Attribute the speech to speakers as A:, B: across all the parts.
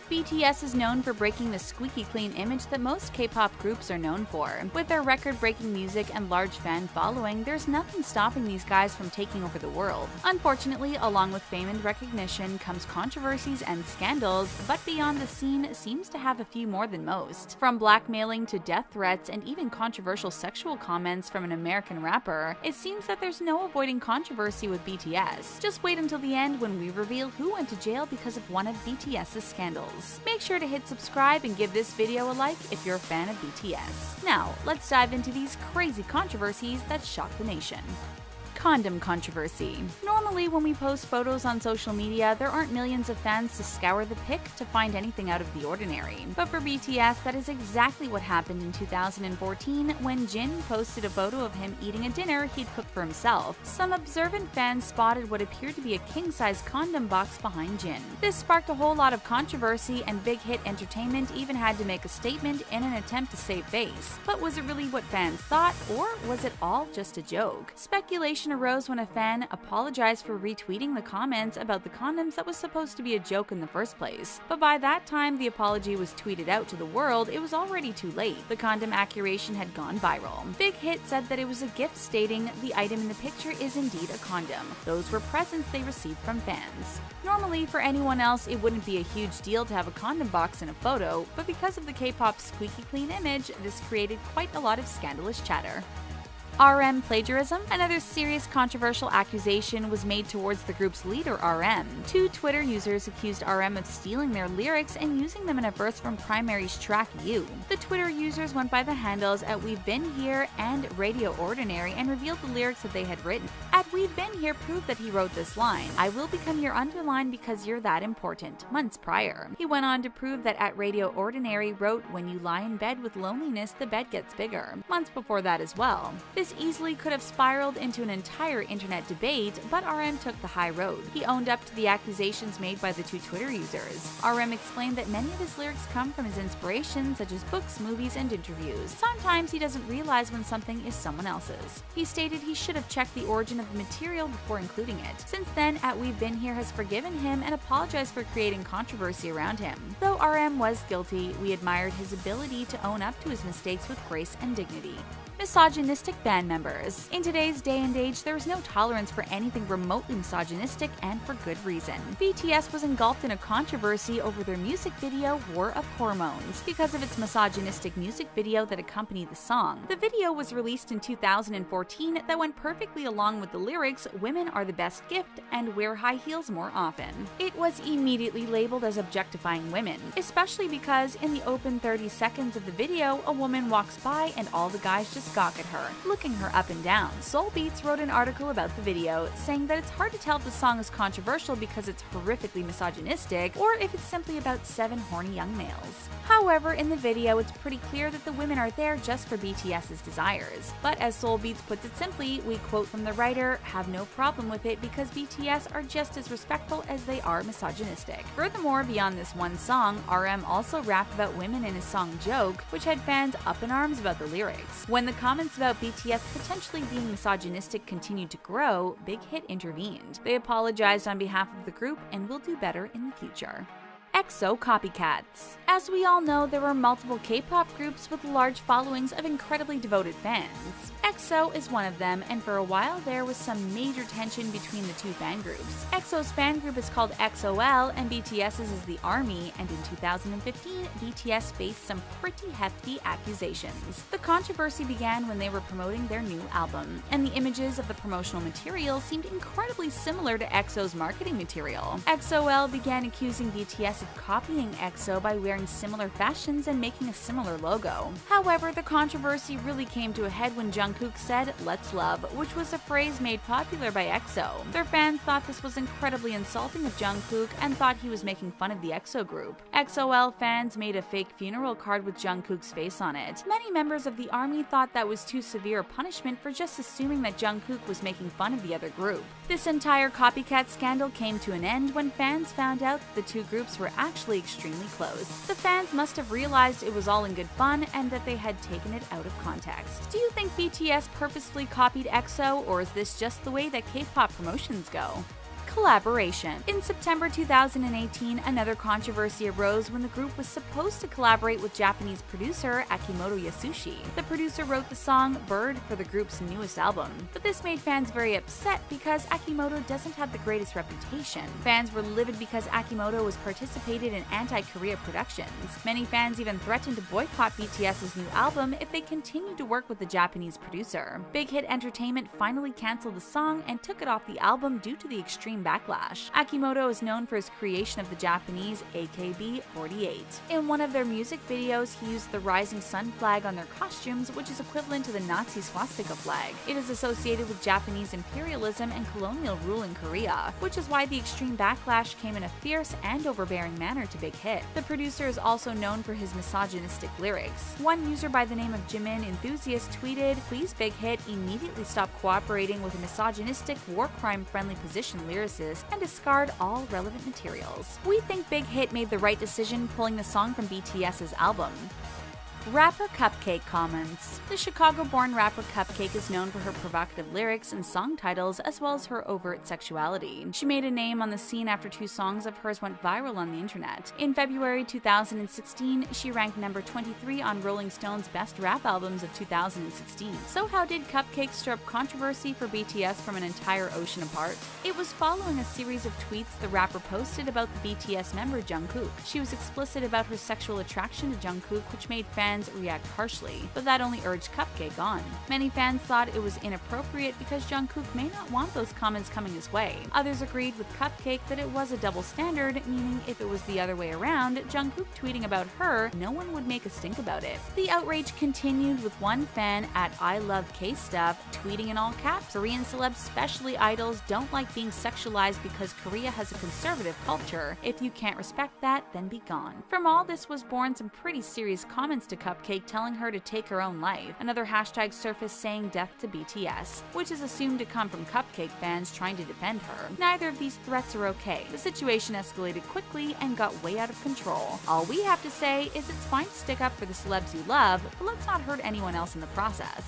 A: BTS is known for breaking the squeaky clean image that most K-pop groups are known for. With their record-breaking music and large fan following, there's nothing stopping these guys from taking over the world. Unfortunately, along with fame and recognition comes controversies and scandals, but Beyond the Scene seems to have a few more than most. From blackmailing to death threats and even controversial sexual comments from an American rapper, it seems that there's no avoiding controversy with BTS. Just wait until the end when we reveal who went to jail because of one of BTS's scandals. Make sure to hit subscribe and give this video a like if you're a fan of BTS. Now, let's dive into these crazy controversies that shock the nation. Condom controversy. Normally, when we post photos on social media, there aren't millions of fans to scour the pic to find anything out of the ordinary. But for BTS, that is exactly what happened in 2014 when Jin posted a photo of him eating a dinner he'd cooked for himself. Some observant fans spotted what appeared to be a king-size condom box behind Jin. This sparked a whole lot of controversy, and Big Hit Entertainment even had to make a statement in an attempt to save face. But was it really what fans thought, or was it all just a joke? Speculation arose when a fan apologized for retweeting the comments about the condoms that was supposed to be a joke in the first place. But by that time the apology was tweeted out to the world, it was already too late. The condom accusation had gone viral. Big Hit said that it was a gift, stating the item in the picture is indeed a condom. Those were presents they received from fans. Normally, for anyone else, it wouldn't be a huge deal to have a condom box in a photo, but because of the K-pop squeaky clean image, this created quite a lot of scandalous chatter. RM plagiarism. Another serious controversial accusation was made towards the group's leader, RM. Two Twitter users accused RM of stealing their lyrics and using them in a verse from Primary's track You. The Twitter users went by the handles at We've Been Here and Radio Ordinary and revealed the lyrics that they had written. At We've Been Here proved that he wrote this line, "I will become your underline because you're that important," months prior. He went on to prove that at Radio Ordinary wrote, "When you lie in bed with loneliness, the bed gets bigger," months before that as well. This easily could have spiraled into an entire internet debate, but RM took the high road. He owned up to the accusations made by the two Twitter users. RM explained that many of his lyrics come from his inspiration, such as books, movies, and interviews. Sometimes he doesn't realize when something is someone else's. He stated he should have checked the origin of the material before including it. Since then, at We've Been Here has forgiven him and apologized for creating controversy around him. Though RM was guilty, we admired his ability to own up to his mistakes with grace and dignity. Misogynistic band members. In today's day and age, there is no tolerance for anything remotely misogynistic, and for good reason. BTS was engulfed in a controversy over their music video War of Hormones because of its misogynistic music video that accompanied the song. The video was released in 2014 that went perfectly along with the lyrics, "Women are the best gift and wear high heels more often." It was immediately labeled as objectifying women, especially because in the open 30 seconds of the video, a woman walks by and all the guys just gawk at her, looking her up and down. Soul Beats wrote an article about the video, saying that it's hard to tell if the song is controversial because it's horrifically misogynistic, or if it's simply about 7 horny young males. However, in the video, it's pretty clear that the women are there just for BTS's desires. But as Soul Beats puts it simply, we quote from the writer, "Have no problem with it because BTS are just as respectful as they are misogynistic." Furthermore, beyond this one song, RM also rapped about women in his song Joke, which had fans up in arms about the lyrics. When the comments about BTS potentially being misogynistic continued to grow, Big Hit intervened. They apologized on behalf of the group and will do better in the future. EXO copycats. As we all know, there are multiple K-pop groups with large followings of incredibly devoted fans. EXO is one of them, and for a while there was some major tension between the two fan groups. EXO's fan group is called EXO-L and BTS's is the ARMY, and in 2015, BTS faced some pretty hefty accusations. The controversy began when they were promoting their new album, and the images of the promotional material seemed incredibly similar to EXO's marketing material. EXO-L began accusing BTS of copying EXO by wearing similar fashions and making a similar logo. However, the controversy really came to a head when Jungkook said, "Let's love," which was a phrase made popular by EXO. Their fans thought this was incredibly insulting of Jungkook and thought he was making fun of the EXO group. EXO-L fans made a fake funeral card with Jungkook's face on it. Many members of the ARMY thought that was too severe a punishment for just assuming that Jungkook was making fun of the other group. This entire copycat scandal came to an end when fans found out that the two groups were actually extremely close. The fans must have realized it was all in good fun and that they had taken it out of context. Do you think BTS purposefully copied EXO, or is this just the way that K-pop promotions go? Collaboration. In September 2018, another controversy arose when the group was supposed to collaborate with Japanese producer Akimoto Yasushi. The producer wrote the song Bird for the group's newest album, but this made fans very upset because Akimoto doesn't have the greatest reputation. Fans were livid because Akimoto was participated in anti-Korea productions. Many fans even threatened to boycott BTS's new album if they continued to work with the Japanese producer. Big Hit Entertainment finally canceled the song and took it off the album due to the extreme backlash. Akimoto is known for his creation of the Japanese AKB-48. In one of their music videos, he used the rising sun flag on their costumes, which is equivalent to the Nazi swastika flag. It is associated with Japanese imperialism and colonial rule in Korea, which is why the extreme backlash came in a fierce and overbearing manner to Big Hit. The producer is also known for his misogynistic lyrics. One user by the name of Jimin Enthusiast tweeted, "Please Big Hit immediately stop cooperating with a misogynistic, war crime-friendly position lyricist and discard all relevant materials." We think Big Hit made the right decision pulling the song from BTS's album. Rapper Cupcake comments. The Chicago-born rapper Cupcake is known for her provocative lyrics and song titles as well as her overt sexuality. She made a name on the scene after 2 songs of hers went viral on the internet. In February 2016, she ranked number 23 on Rolling Stone's Best Rap Albums of 2016. So how did Cupcake stir up controversy for BTS from an entire ocean apart? It was following a series of tweets the rapper posted about the BTS member Jungkook. She was explicit about her sexual attraction to Jungkook, which made fans react harshly, but that only urged Cupcake on. Many fans thought it was inappropriate because Jungkook may not want those comments coming his way. Others agreed with Cupcake that it was a double standard, meaning if it was the other way around, Jungkook tweeting about her, no one would make a stink about it. The outrage continued with one fan at I Love K-Stuff tweeting in all caps, "Korean celebs, especially idols, don't like being sexualized because Korea has a conservative culture. If you can't respect that, then be gone." From all this was born some pretty serious comments to Cupcake telling her to take her own life. Another hashtag surfaced saying death to BTS, which is assumed to come from Cupcake fans trying to defend her. Neither of these threats are okay. The situation escalated quickly and got way out of control. All we have to say is it's fine to stick up for the celebs you love, but let's not hurt anyone else in the process.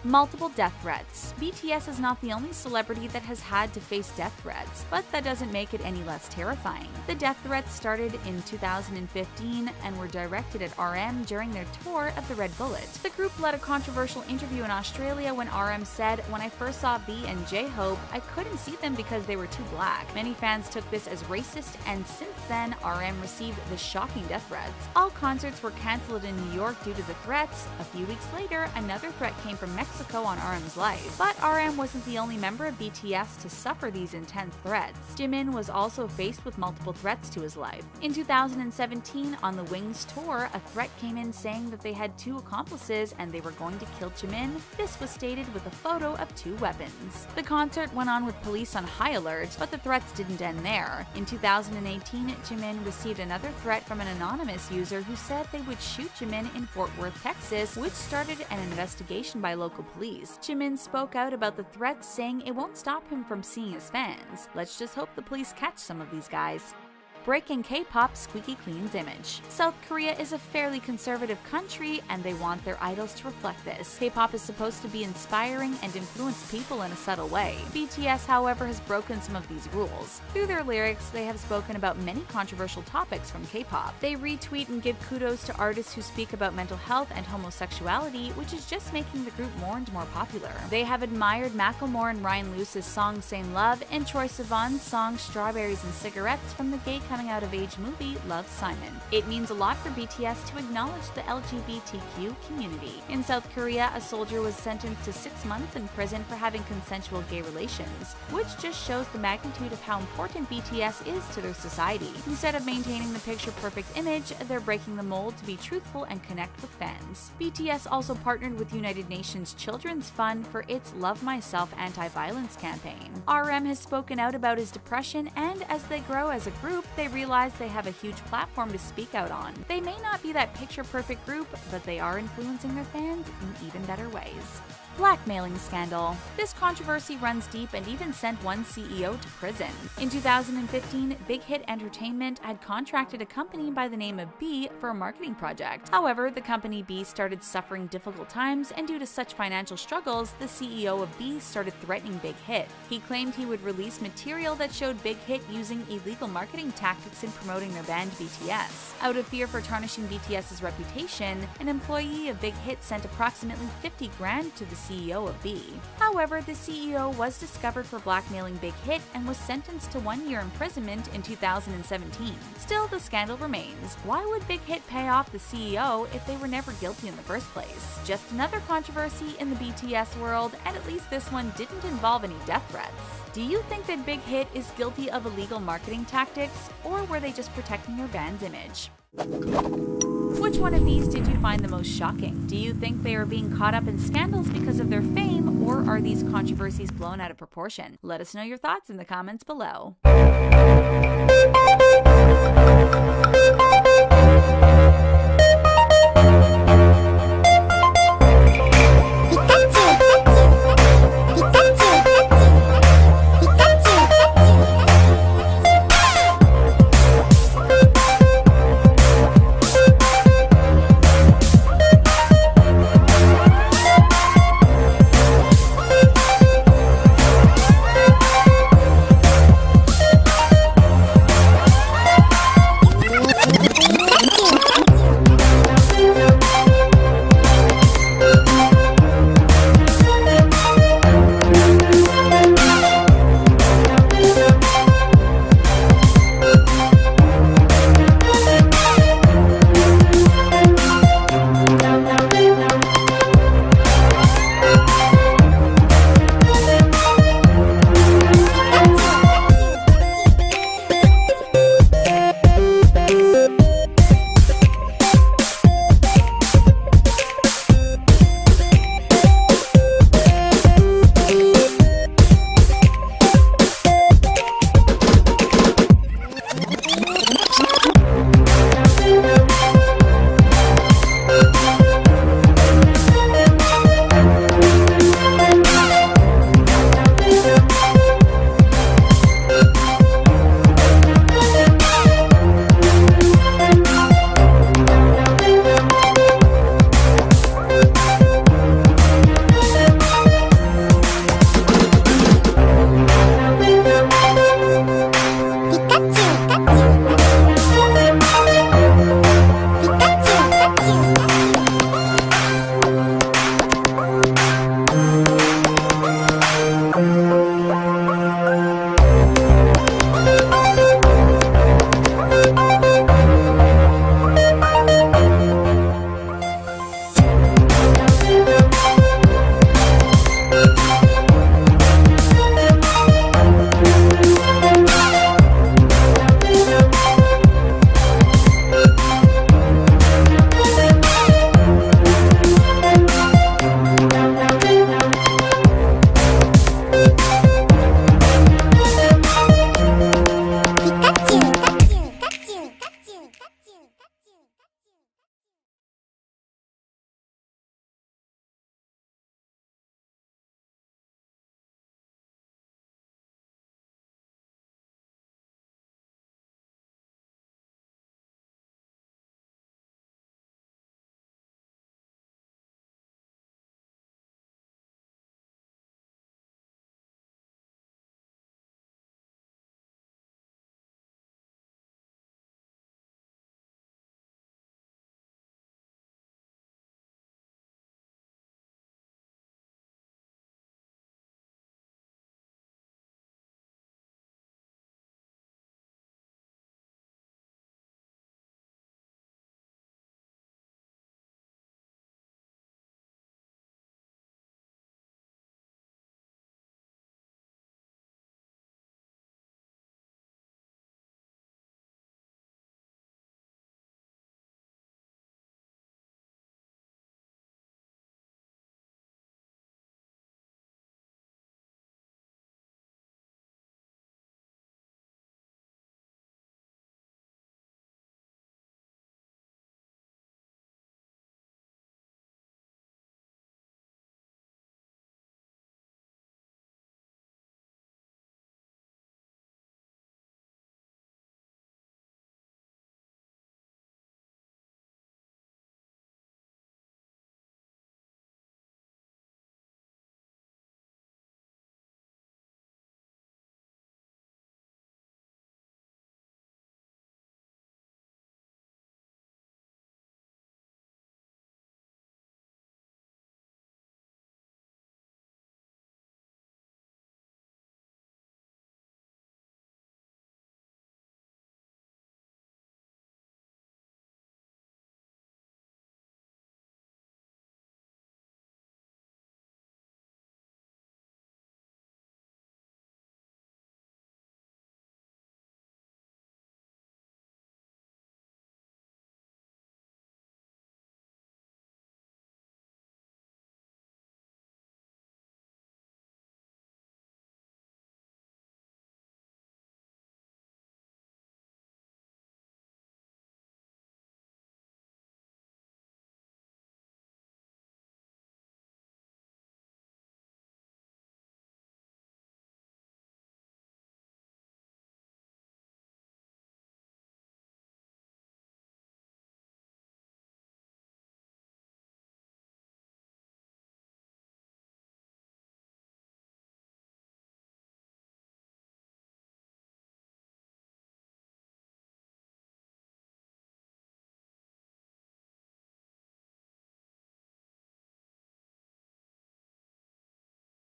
A: Multiple death threats. BTS is not the only celebrity that has had to face death threats, but that doesn't make it any less terrifying. The death threats started in 2015 and were directed at RM during their tour of the Red Bullet. The group led a controversial interview in Australia when RM said, "When I first saw V and J-Hope, I couldn't see them because they were too black." Many fans took this as racist, and since then, RM received the shocking death threats. All concerts were cancelled in New York due to the threats. A few weeks later, another threat came from Mexico on RM's life. But RM wasn't the only member of BTS to suffer these intense threats. Jimin was also faced with multiple threats to his life. In 2017, on the Wings tour, a threat came in saying that they had 2 accomplices and they were going to kill Jimin. This was stated with a photo of 2 weapons. The concert went on with police on high alert, but the threats didn't end there. In 2018, Jimin received another threat from an anonymous user who said they would shoot Jimin in Fort Worth, Texas, which started an investigation by local police. Jimin spoke out about the threats, saying it won't stop him from seeing his fans. Let's just hope the police catch some of these guys. Breaking K-pop squeaky clean's image. South Korea is a fairly conservative country, and they want their idols to reflect this. K-pop is supposed to be inspiring and influence people in a subtle way. BTS, however, has broken some of these rules. Through their lyrics, they have spoken about many controversial topics from K-pop. They retweet and give kudos to artists who speak about mental health and homosexuality, which is just making the group more and more popular. They have admired Macklemore and Ryan Lewis's song Same Love and Troye Sivan's song Strawberries and Cigarettes from the gay coming out of age movie Love, Simon. It means a lot for BTS to acknowledge the LGBTQ community. In South Korea, a soldier was sentenced to 6 months in prison for having consensual gay relations, which just shows the magnitude of how important BTS is to their society. Instead of maintaining the picture-perfect image, they're breaking the mold to be truthful and connect with fans. BTS also partnered with United Nations Children's Fund for its Love Myself anti-violence campaign. RM has spoken out about his depression, and as they grow as a group, they realize they have a huge platform to speak out on. They may not be that picture-perfect group, but they are influencing their fans in even better ways. Blackmailing scandal. This controversy runs deep and even sent one CEO to prison. In 2015, Big Hit Entertainment had contracted a company by the name of B for a marketing project. However, the company B started suffering difficult times, and due to such financial struggles, the CEO of B started threatening Big Hit. He claimed he would release material that showed Big Hit using illegal marketing tactics in promoting their band BTS. Out of fear for tarnishing BTS's reputation, an employee of Big Hit sent approximately $50,000 to the CEO of B. However, the CEO was discovered for blackmailing Big Hit and was sentenced to 1 year imprisonment in 2017. Still, the scandal remains. Why would Big Hit pay off the CEO if they were never guilty in the first place? Just another controversy in the BTS world, and at least this one didn't involve any death threats. Do you think that Big Hit is guilty of illegal marketing tactics, or were they just protecting their band's image? Which one of these did you find the most shocking? Do you think they are being caught up in scandals because of their fame, or are these controversies blown out of proportion? Let us know your thoughts in the comments below.